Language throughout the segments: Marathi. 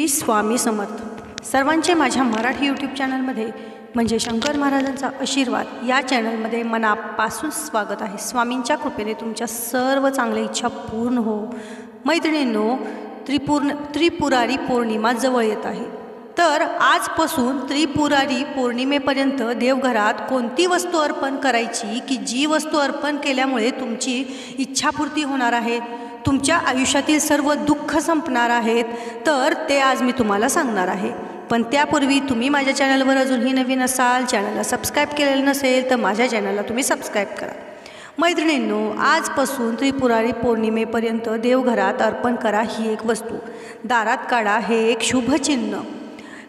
श्री स्वामी समर्थ. सर्वांचे माझ्या मराठी यूट्यूब चॅनलमध्ये म्हणजे शंकर महाराजांचा आशीर्वाद या चॅनलमध्ये मनापासून स्वागत आहे. स्वामींच्या कृपेने तुमच्या सर्व चांगल्या इच्छा पूर्ण हो. मैत्रिणींनो, त्रिपुरारी पौर्णिमा जवळ येत आहे. तर आजपासून त्रिपुरारी पौर्णिमेपर्यंत देवघरात कोणती वस्तू अर्पण करायची की जी वस्तू अर्पण केल्यामुळे तुमची इच्छापूर्ती होणार आहे, तुमच्या आयुष्यातील सर्व दुःख संपणार आहेत, तर ते आज मी तुम्हाला सांगणार आहे. पण त्यापूर्वी तुम्ही माझ्या चॅनलवर अजूनही नवीन असाल, चॅनलला सबस्क्राईब केलेलं नसेल तर माझ्या चॅनलला तुम्ही सबस्क्राईब करा. मैत्रिणींनो, आजपासून त्रिपुरारी पौर्णिमेपर्यंत देवघरात अर्पण करा ही एक वस्तू. दारात काढा हे एक शुभचिन्ह.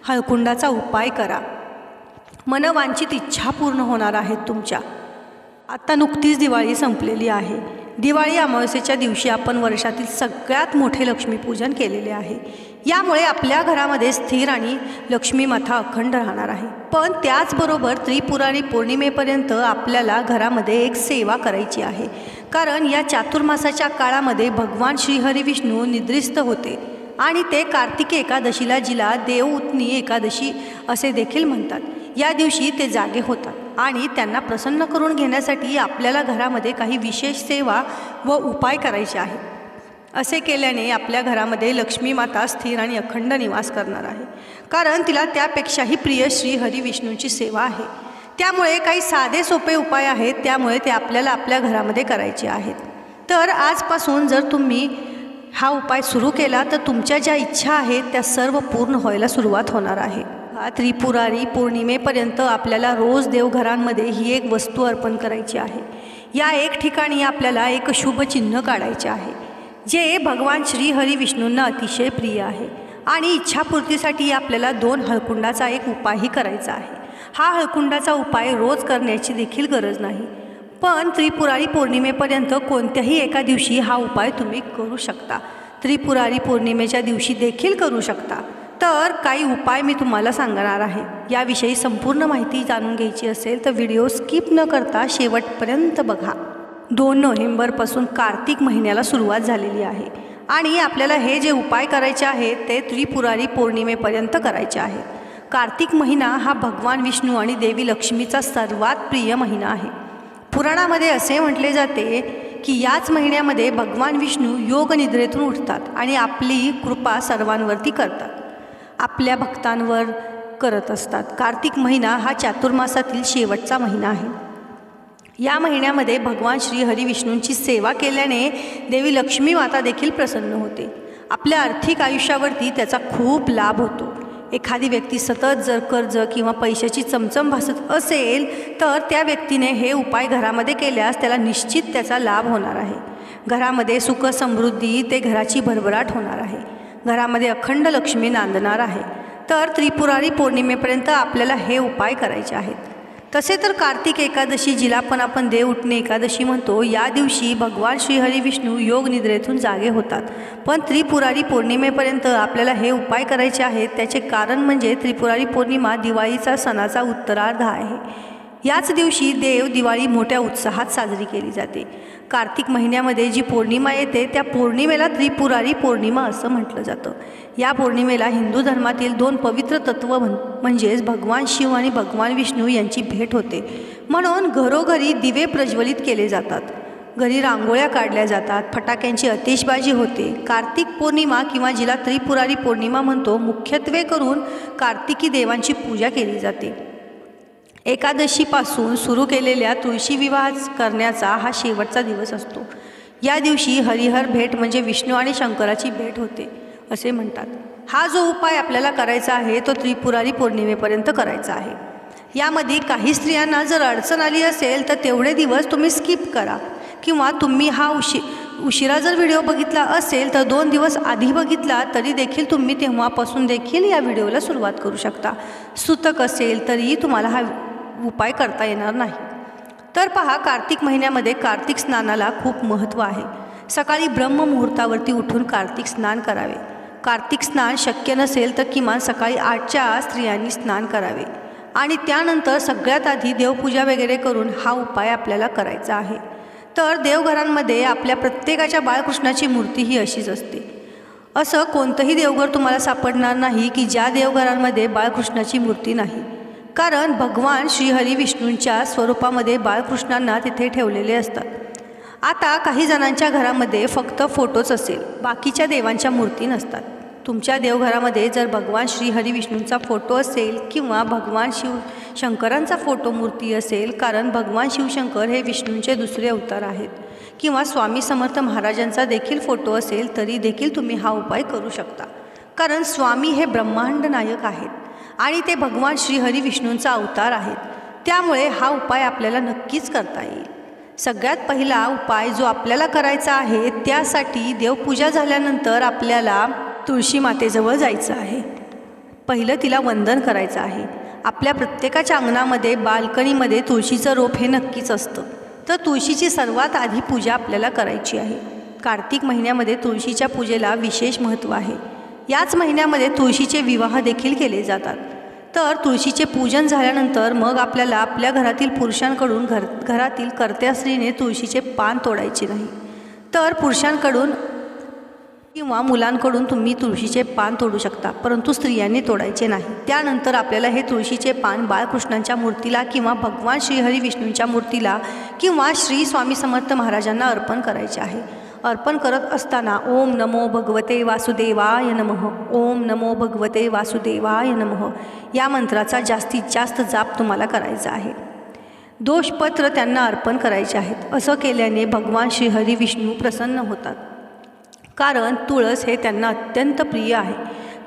हळकुंडाचा उपाय करा. मनवांचित इच्छा पूर्ण होणार आहेत तुमच्या. आता नुकतीच दिवाळी संपलेली आहे. दिवाळी अमावस्येच्या दिवशी आपण वर्षातील सगळ्यात मोठे लक्ष्मीपूजन केलेले आहे. यामुळे आपल्या घरामध्ये स्थिर आणि लक्ष्मी माता अखंड राहणार आहे. पण त्याचबरोबर त्रिपुरारी पौर्णिमेपर्यंत आपल्याला घरामध्ये एक सेवा करायची आहे. कारण या चातुर्मासाच्या काळामध्ये भगवान श्रीहरी विष्णू निद्रिस्त होते आणि ते कार्तिकी एकादशीला, जिला देवउतनी एकादशी असे देखील म्हणतात, या दिवशी ते जागे होतात आणि त्यांना प्रसन्न करून घेण्यासाठी आपल्याला घरामध्ये काही विशेष सेवा व उपाय करायचे आहे. असे केल्याने आपल्या घरामध्ये लक्ष्मी माता स्थिर आणि अखंड निवास करणार आहे. कारण तिला त्यापेक्षाही प्रिय श्री हरी विष्णूंची सेवा आहे. त्यामुळे काही साधे सोपे उपाय आहेत, त्यामुळे ते आपल्याला आपल्या घरामध्ये करायचे आहेत. तर आजपासून जर तुम्ही हा उपाय सुरू केला तर तुमच्या ज्या इच्छा आहेत त्या सर्व पूर्ण व्हायला सुरुवात होणार आहे. त्रिपुरारी पौर्णिमेपर्यंत आपल्याला रोज देवघरांमध्ये ही एक वस्तू अर्पण करायची आहे. या एक ठिकाणी आपल्याला एक शुभ चिन्ह काढायचे आहे जे भगवान श्री हरी विष्णूंना अतिशय प्रिय आहे. आणि इच्छापूर्तीसाठी आपल्याला 2 हळकुंडाचा एक उपायही करायचा आहे. हा हळकुंडाचा उपाय रोज करण्याची देखील गरज नाही, पण त्रिपुरारी पौर्णिमेपर्यंत कोणत्याही एका दिवशी हा उपाय तुम्ही करू शकता. त्रिपुरारी पौर्णिमेच्या दिवशी देखील करू शकता. तर काही उपाय मी तुम्हाला सांगणार आहे. याविषयी संपूर्ण माहिती जाणून घ्यायची असेल तर व्हिडिओ स्किप न करता शेवटपर्यंत बघा. 2 नोव्हेंबरपासून कार्तिक महिन्याला सुरुवात झालेली आहे आणि आपल्याला हे जे उपाय करायचे आहेत ते त्रिपुरारी पौर्णिमेपर्यंत करायचे आहेत. कार्तिक महिना हा भगवान विष्णू आणि देवी लक्ष्मीचा सर्वात प्रिय महिना आहे. पुराणामध्ये असे म्हटले जाते की याच महिन्यामध्ये भगवान विष्णू योग निद्रेतून उठतात आणि आपली कृपा सर्वांवरती करतात, आपल्या भक्तांवर करत असतात. कार्तिक महिना हा चातुर्मासातील शेवटचा महिना आहे. या महिन्यामध्ये भगवान श्री हरी विष्णूंची सेवा केल्याने देवी लक्ष्मी माता देखील प्रसन्न होते. आपल्या आर्थिक आयुष्यावरती त्याचा खूप लाभ होतो. एखादी व्यक्ती सतत जर कर्ज किंवा पैशाची चमचम भासत असेल तर त्या व्यक्तीने हे उपाय घरामध्ये केल्यास त्याला निश्चित त्याचा लाभ होणार आहे. घरामध्ये सुख समृद्धी ते घराची भरभराट होणार आहे. घरामध्ये अखंड लक्ष्मी नांदणार आहे. तर त्रिपुरारी पौर्णिमेपर्यंत आपल्याला हे उपाय करायचे आहेत. तसे तर कार्तिक एकादशी, जिला पण आपण देवउठणी एकादशी म्हणतो, या दिवशी भगवान श्रीहरी विष्णू योग निद्रेतून जागे होतात. पण त्रिपुरारी पौर्णिमेपर्यंत आपल्याला हे उपाय करायचे आहेत. त्याचे कारण म्हणजे त्रिपुरारी पौर्णिमा दिवाळीचा सणाचा उत्तरार्ध आहे. याच दिवशी दिवाळी मोठ्या उत्साहात साजरी केली जाते. कार्तिक महिन्यामध्ये जी पौर्णिमा येते त्या पौर्णिमेला त्रिपुरारी पौर्णिमा असं म्हटलं जातं. या पौर्णिमेला हिंदू धर्मातील 2 पवित्र तत्व म्हणजेच भगवान शिव आणि भगवान विष्णू यांची भेट होते. म्हणून घरोघरी दिवे प्रज्वलित केले जातात, घरी रांगोळ्या काढल्या जातात, फटाक्यांची आतिषबाजी होते. कार्तिक पौर्णिमा किंवा जिला त्रिपुरारी पौर्णिमा म्हणतो, मुख्यत्वे करून कार्तिकी देवांची पूजा केली जाते. एकादशीपासून सुरू केलेल्या तुळशी विवाह करण्याचा हा शेवटचा दिवस असतो. या दिवशी हरिहर भेट म्हणजे विष्णू आणि शंकराची भेट होते असे म्हणतात. हा जो उपाय आपल्याला करायचा आहे तो त्रिपुरारी पौर्णिमेपर्यंत करायचा आहे. यामध्ये काही स्त्रियांना जर अडचण आली असेल तर तेवढे दिवस तुम्ही स्किप करा, किंवा तुम्ही हा उशिरा जर व्हिडिओ बघितला असेल तर 2 दिवस आधी बघितला तरी देखील तुम्ही तेव्हापासून देखील या व्हिडिओला सुरुवात करू शकता. सुतक असेल तरीही तुम्हाला हा उपाय करता येणार नाही. तर पहा, कार्तिक महिन्यामध्ये कार्तिक स्नानाला खूप महत्त्व आहे. सकाळी ब्रह्ममुहूर्तावरती उठून कार्तिक स्नान करावे. कार्तिक स्नान शक्य नसेल तर किमान सकाळी 8च्या आत स्त्रियांनी स्नान करावे आणि त्यानंतर सगळ्यात आधी देवपूजा वगैरे करून हा उपाय आपल्याला करायचा आहे. तर देवघरांमध्ये आपल्या प्रत्येकाच्या बाळकृष्णाची मूर्ती ही अशीच असते. असं कोणतंही देवघर तुम्हाला सापडणार नाही की ज्या देवघरांमध्ये बाळकृष्णाची मूर्ती नाही, कारण भगवान श्रीहरी विष्णूंच्या स्वरूपामध्ये बाळकृष्णांना तिथे ठेवलेले असतात. आता काही जणांच्या घरामध्ये फक्त फोटोच असेल, बाकीच्या देवांच्या मूर्ती नसतात. तुमच्या देवघरामध्ये जर भगवान श्रीहरी विष्णूंचा फोटो असेल किंवा भगवान शंकरांचा फोटो मूर्ती असेल, कारण भगवान शिवशंकर हे विष्णूंचे दुसरे अवतार आहेत, किंवा स्वामी समर्थ महाराजांचा देखील फोटो असेल तरी देखील तुम्ही हा उपाय करू शकता. कारण स्वामी हे ब्रह्मांड नायक आहेत आणि ते भगवान श्रीहरी विष्णूंचा अवतार आहेत. त्यामुळे हा उपाय आपल्याला नक्कीच करता येईल. सगळ्यात पहिला उपाय जो आपल्याला करायचा आहे, त्यासाठी देवपूजा झाल्यानंतर आपल्याला तुळशी मातेजवळ जायचं आहे. पहिलं तिला वंदन करायचं आहे. आपल्या प्रत्येकाच्या अंगणामध्ये बाल्कनीमध्ये तुळशीचं रोप हे नक्कीच असतं, तर तुळशीची सर्वात आधी पूजा आपल्याला करायची आहे. कार्तिक महिन्यामध्ये तुळशीच्या पूजेला विशेष महत्त्व आहे. याच महिन्यामध्ये तुळशीचे विवाह देखील केले जातात. तर तुळशीचे पूजन झाल्यानंतर मग आपल्याला आपल्या घरातील पुरुषांकडून घरातील कर्त्या स्त्रीने तुळशीचे पान तोडायचे नाही. तर पुरुषांकडून किंवा मुलांकडून तुम्ही तुळशीचे पान तोडू शकता, परंतु स्त्रियांनी तोडायचे नाही. त्यानंतर आपल्याला हे तुळशीचे पान बाळकृष्णांच्या मूर्तीला किंवा भगवान श्रीहरी विष्णूंच्या मूर्तीला किंवा श्री स्वामी समर्थ महाराजांना अर्पण करायचे आहे. अर्पण करत असताना ओम नमो भगवते वासुदेवाय नमः, ओम नमो भगवते वासुदेवाय नमः या मंत्राचा जास्तीत जास्त जाप तुम्हाला करायचा आहे. दोषपत्र त्यांना अर्पण करायचे आहेत. असं केल्याने भगवान श्रीहरी विष्णू प्रसन्न होतात, कारण तुळस हे त्यांना अत्यंत प्रिय आहे.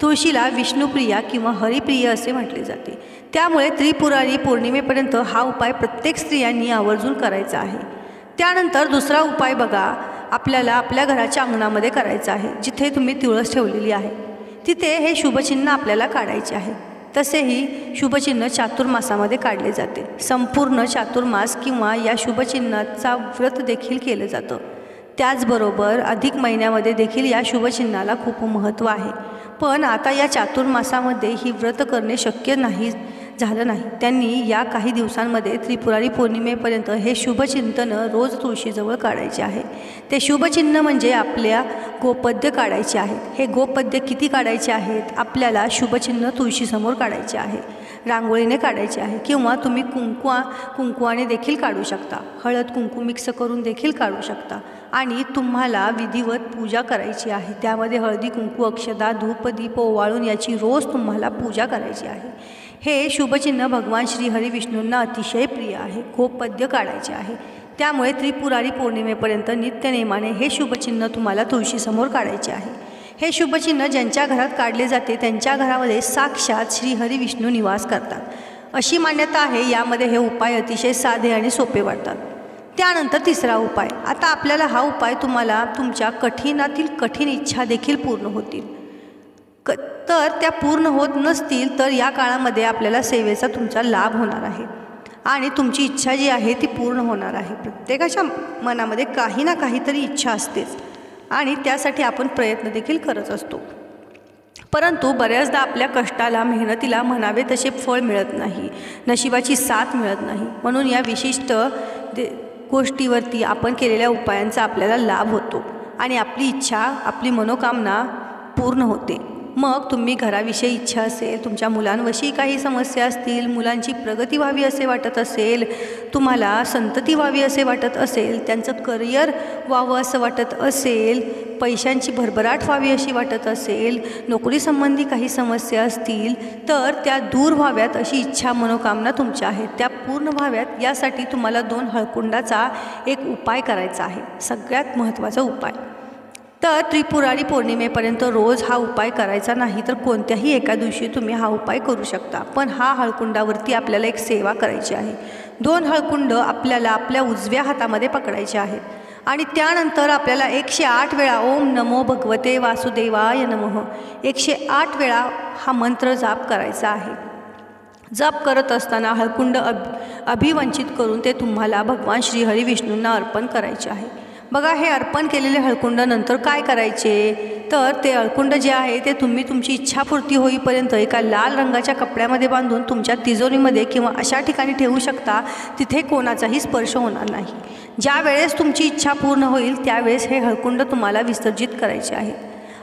तुळशीला विष्णुप्रिया किंवा हरिप्रिय असे म्हटले जाते. त्यामुळे त्रिपुरारी पौर्णिमेपर्यंत हा उपाय प्रत्येक स्त्रियांनी आवर्जून करायचा आहे. त्यानंतर दुसरा उपाय बघा, आपल्याला आपल्या घराच्या अंगणामध्ये करायचं आहे. जिथे तुम्ही तुळस ठेवलेली आहे तिथे हे शुभचिन्ह आपल्याला काढायचे आहे. तसेही शुभचिन्ह चातुर्मासामध्ये काढले जाते. संपूर्ण चातुर्मास किंवा या शुभचिन्हाचा व्रत देखील केलं जातं. त्याचबरोबर अधिक महिन्यामध्ये देखील या शुभचिन्हाला खूप महत्त्व आहे. पण आता या चातुर्मासामध्ये ही व्रत करणे शक्य झालं नाही. त्यांनी या काही दिवसांमध्ये त्रिपुरारी पौर्णिमेपर्यंत हे शुभचिंतन रोज तुळशीजवळ काढायचे आहे. ते शुभचिन्ह म्हणजे आपल्या गोपद्य काढायचे आहेत. हे गोपद्य किती काढायचे आहेत? आपल्याला शुभचिन्ह तुळशीसमोर काढायचे आहे, रांगोळीने काढायचे आहे, किंवा तुम्ही कुंकवाने देखील काढू शकता. हळद कुंकू मिक्स करून देखील काढू शकता. आणि तुम्हाला विधिवत पूजा करायची आहे. त्यामध्ये हळदी कुंकू, अक्षदा, धूप, दीप ओवाळून याची रोज तुम्हाला पूजा करायची आहे. हे शुभचिन्ह भगवान श्रीहरी विष्णूंना अतिशय प्रिय आहे. गोपद्य काढायचे आहे. त्यामुळे त्रिपुरारी पौर्णिमेपर्यंत नित्यनेमाने हे शुभचिन्ह तुम्हाला तुळशीसमोर काढायचे आहे. हे शुभचिन्ह ज्यांच्या घरात काढले जाते त्यांच्या घरामध्ये साक्षात श्रीहरी विष्णू निवास करतात अशी मान्यता आहे. यामध्ये हे उपाय अतिशय साधे आणि सोपे वाटतात. त्यानंतर तिसरा उपाय. आता आपल्याला हा उपाय तुम्हाला तुमच्या कठीणातील कठीण इच्छा देखील पूर्ण होतील. तर त्या पूर्ण होत नसतील तर या काळामध्ये आपल्याला सेवेचा तुमचा लाभ होणार आहे आणि तुमची इच्छा जी आहे ती पूर्ण होणार आहे. प्रत्येकाच्या मनामध्ये काही ना काहीतरी इच्छा असतेच आणि त्यासाठी आपण प्रयत्न देखील करत असतो. परंतु बऱ्याचदा आपल्या कष्टाला, मेहनतीला म्हणावे तसे फळ मिळत नाही, नशिबाची साथ मिळत नाही. म्हणून या विशिष्ट गोष्टीवरती आपण केलेल्या उपायांचा आपल्याला लाभ होतो आणि आपली इच्छा, आपली मनोकामना पूर्ण होते. मग तुम्ही घराविषयी इच्छा असेल, तुमच्या मुलांविषयी काही समस्या असतील, मुलांची प्रगती व्हावी असे वाटत असेल, तुम्हाला संतती व्हावी असे वाटत असेल, त्यांचं करिअर व्हावं असं वाटत असेल, पैशांची भरभराट व्हावी अशी वाटत असेल, नोकरीसंबंधी काही समस्या असतील तर त्या दूर व्हाव्यात अशी इच्छा, मनोकामना तुमच्या आहेत, त्या पूर्ण व्हाव्यात यासाठी तुम्हाला 2 हळकुंडाचा एक उपाय करायचा आहे. सगळ्यात महत्त्वाचा उपाय. तर त्रिपुरारी पौर्णिमेपर्यंत रोज हा उपाय करायचा नाही, तर कोणत्याही एका दिवशी तुम्ही हा उपाय करू शकता. पण हा हळकुंडावरती आपल्याला एक सेवा करायची आहे. 2 हळकुंड आपल्याला आपल्या उजव्या हातामध्ये पकडायचे आहेत आणि त्यानंतर आपल्याला 108 वेळा ओम नमो भगवते वासुदेवाय नमः 108 वेळा हा मंत्र जाप करायचा आहे. जप करत असताना हळकुंड अभिवंचित करून ते तुम्हाला भगवान श्रीहरी विष्णूंना अर्पण करायचे आहे. बघा, हे अर्पण केलेले हळकुंड नंतर काय करायचे, तर ते हळकुंड जे आहे ते तुम्ही तुमची इच्छापूर्ती होईपर्यंत एका लाल रंगाच्या कपड्यामध्ये बांधून तुमच्या तिजोरीमध्ये किंवा अशा ठिकाणी ठेवू शकता तिथे कोणाचाही स्पर्श होणार नाही. ज्या वेळेस तुमची इच्छा पूर्ण होईल त्यावेळेस हे हळकुंड तुम्हाला विसर्जित करायचे आहेत.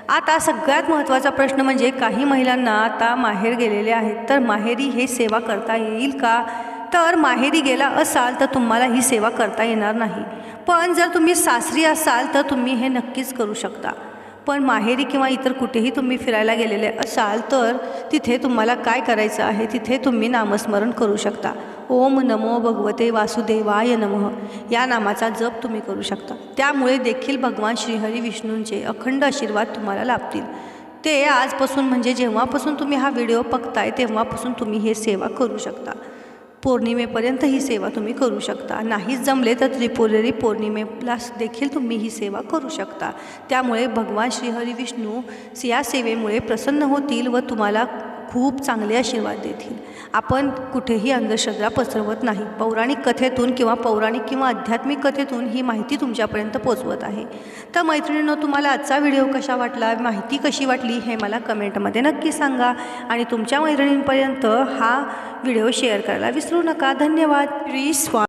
आता सगळ्यात महत्त्वाचा प्रश्न म्हणजे काही महिलांना आता माहेर गेलेले आहेत, तर माहेरी हे सेवा करता येईल का? तर माहेरी गेला असाल तर तुम्हाला ही सेवा करता येणार नाही, पण जर तुम्ही सासरी असाल तर तुम्ही हे नक्कीच करू शकता. पण माहेरी किंवा इतर कुठेही तुम्ही फिरायला गेलेले असाल तर तिथे तुम्हाला काय करायचं आहे, तिथे तुम्ही नामस्मरण करू शकता. ओम नमो भगवते वासुदेवाय नमः या नामाचा जप तुम्ही करू शकता. त्यामुळे देखील भगवान श्रीहरी विष्णूंचे अखंड आशीर्वाद तुम्हाला लाभतील. ते आजपासून म्हणजे जेव्हापासून तुम्ही हा व्हिडिओ बघताय तेव्हापासून तुम्ही हे सेवा करू शकता. पौर्णिमेपर्यंत ही सेवा तुम्ही करू शकता. नाहीच जमले तर त्रिपुरी पौर्णिमेला देखील तुम्ही ही सेवा करू शकता. त्यामुळे भगवान श्रीहरी विष्णू या सेवेमुळे प्रसन्न होतील व तुम्हाला खूप चांगले आशीर्वाद देतील. आपण कुठेही अंधश्रद्धा पसरवत नाही. पौराणिक कथेतून किंवा आध्यात्मिक कथेतून ही माहिती तुमच्यापर्यंत पोचवत आहे. तर मैत्रिणींनो, तुम्हाला आजचा व्हिडिओ कसा वाटला, माहिती कशी वाटली हे मला कमेंटमध्ये नक्की सांगा आणि तुमच्या मैत्रिणींपर्यंत हा व्हिडिओ शेअर करायला विसरू नका. धन्यवाद. श्री स्वामी.